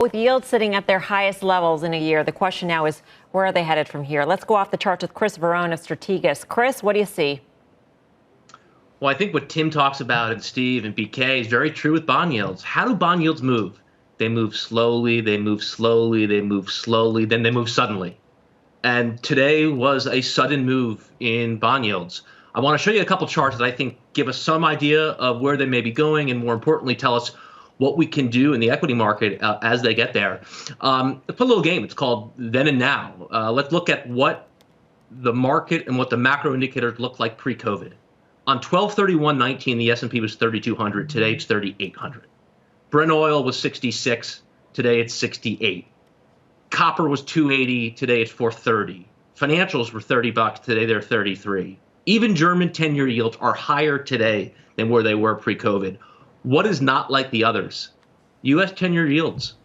With yields sitting at their highest levels in a year, the question now is, where are they headed from here? Let's go off the charts with Chris Verrone of Strategas. Chris, what do you see? Well, I think what Tim talks about and Steve and BK is very true with bond yields. How do bond yields move? They move slowly, they move slowly, they move slowly, then they move suddenly. And today was a sudden move in bond yields. I want to show you a couple charts that I think give us some idea of where they may be going, and more importantly, tell us what we can do in the equity market as they get there. Let's play a little game. It's called Then and Now. Let's look at what the market and what the macro indicators look like pre-COVID. On 12/31/19, the S&P was 3,200. Today, it's 3,800. Brent oil was 66. Today, it's 68. Copper was 280. Today, it's 430. Financials were $30. Today, they're 33. Even German 10-year yields are higher today than where they were pre-COVID. What is not like the others? U.S. 10-year yields,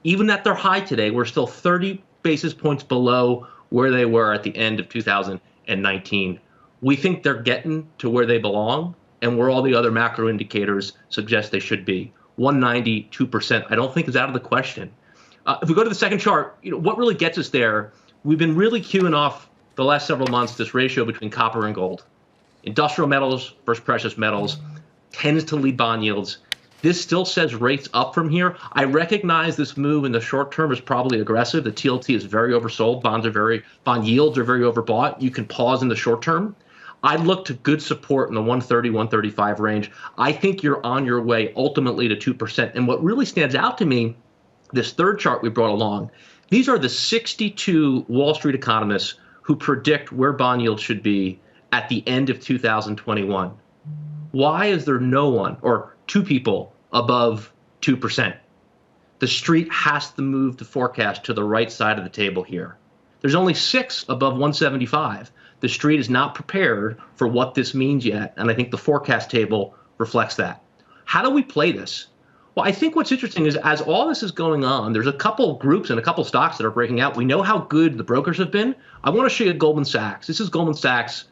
even at their high today, we're still 30 basis points below where they were at the end of 2019. We think they're getting to where they belong and where all the other macro indicators suggest they should be. 190, 2%, I don't think is out of the question. If we go to the second chart, what really gets us there, we've been really queuing off the last several months this ratio between copper and gold. Industrial metals versus precious metals tends to lead bond yields. This still says rates up from here. I recognize this move in the short term is probably aggressive. The TLT is very oversold. Bond yields are very overbought. You can pause in the short term. I'd look to good support in the 130, 135 range. I think you're on your way ultimately to 2%. And what really stands out to me, this third chart we brought along, these are the 62 Wall Street economists who predict where bond yields should be at the end of 2021. Why is there no one or two people above 2%? The street has to move the forecast to the right side of the table here. There's only 6 above 175. The street is not prepared for what this means yet, and I think the forecast table reflects that. How do we play this? Well, I think what's interesting is as all this is going on, there's a couple groups and a couple stocks that are breaking out. We know how good the brokers have been. I want to show you Goldman Sachs. This is Goldman Sachs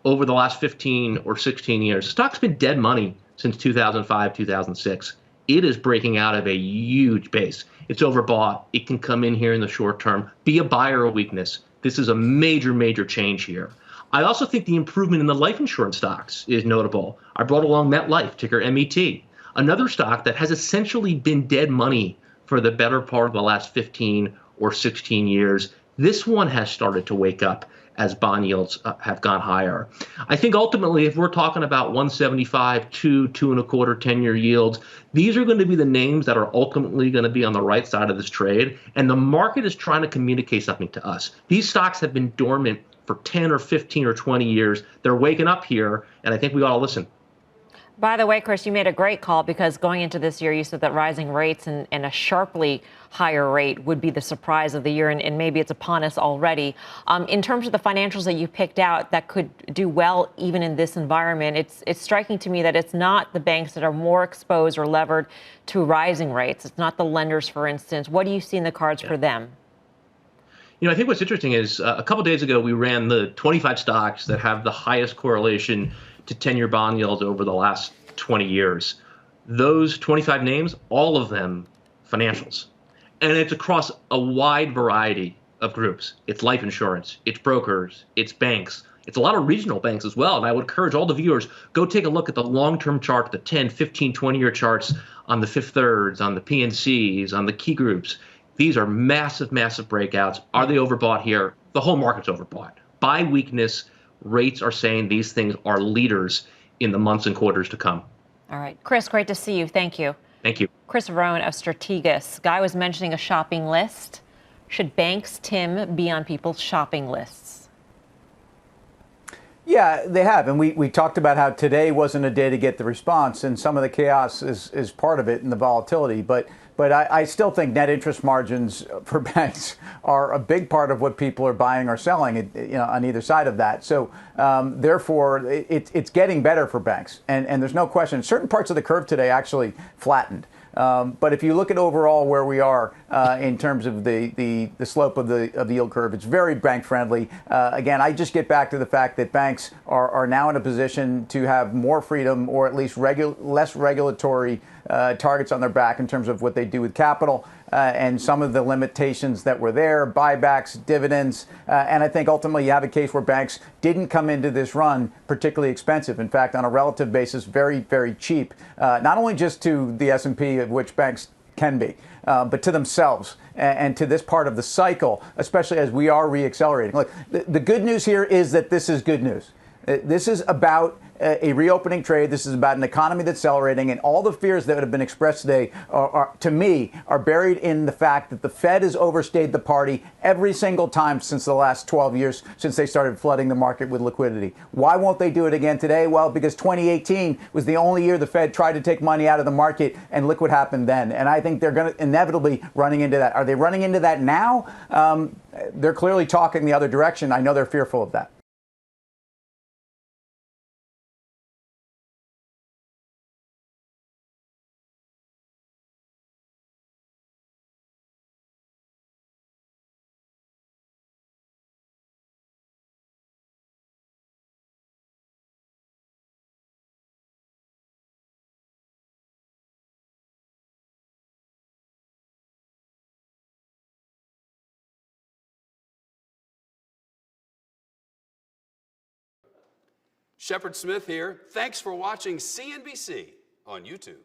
over the last 15 or 16 years. The stock's been dead money since 2005, 2006. It is breaking out of a huge base. It's overbought. It can come in here in the short term, be a buyer of weakness. This is a major, major change here. I also think the improvement in the life insurance stocks is notable. I brought along MetLife, ticker MET, another stock that has essentially been dead money for the better part of the last 15 or 16 years. This one has started to wake up as bond yields have gone higher. I think ultimately, if we're talking about 175, 2.25, 10-year yields, these are going to be the names that are ultimately going to be on the right side of this trade. And the market is trying to communicate something to us. These stocks have been dormant for 10 or 15 or 20 years. They're waking up here, and I think we ought to listen. By the way, Chris, you made a great call because going into this year, you said that rising rates and a sharply higher rate would be the surprise of the year, and maybe it's upon us already. In terms of the financials that you picked out that could do well even in this environment, it's striking to me that it's not the banks that are more exposed or levered to rising rates. It's not the lenders, for instance. What do you see in the cards for them? I think what's interesting is a couple days ago, we ran the 25 stocks that have the highest correlation to 10-year bond yields over the last 20 years. Those 25 names, all of them financials. And it's across a wide variety of groups. It's life insurance, it's brokers, it's banks. It's a lot of regional banks as well. And I would encourage all the viewers, go take a look at the long-term chart, the 10, 15, 20-year charts on the Fifth Thirds, on the PNCs, on the key groups. These are massive, massive breakouts. Are they overbought here? The whole market's overbought. By weakness, rates are saying these things are leaders in the months and quarters to come. All right. Chris, great to see you. Thank you. Thank you. Chris Verrone of Strategas. Guy was mentioning a shopping list. Should banks, Tim, be on people's shopping lists? Yeah, they have. And we talked about how today wasn't a day to get the response, and some of the chaos is part of it and the volatility. But I still think net interest margins for banks are a big part of what people are buying or selling, on either side of that. So therefore, it's getting better for banks. And there's no question. Certain parts of the curve today actually flattened. But if you look at overall where we are in terms of the slope of the yield curve, it's very bank friendly. Again, I just get back to the fact that banks are now in a position to have more freedom, or at least less regulatory targets on their back in terms of what they do with capital and some of the limitations that were there, buybacks, dividends. And I think ultimately you have a case where banks didn't come into this run particularly expensive. In fact, on a relative basis, very, very cheap, not only just to the S&P, of which banks can be, but to themselves and to this part of the cycle, especially as we are reaccelerating. Look, the good news here is that this is good news. This is about a reopening trade. This is about an economy that's accelerating, and all the fears that have been expressed today to me, are buried in the fact that the Fed has overstayed the party every single time since the last 12 years, since they started flooding the market with liquidity. Why won't they do it again today? Well, because 2018 was the only year the Fed tried to take money out of the market, and look what happened then. And I think they're going to inevitably running into that. Are they running into that now? They're clearly talking the other direction. I know they're fearful of that. Shepard Smith here. Thanks for watching CNBC on YouTube.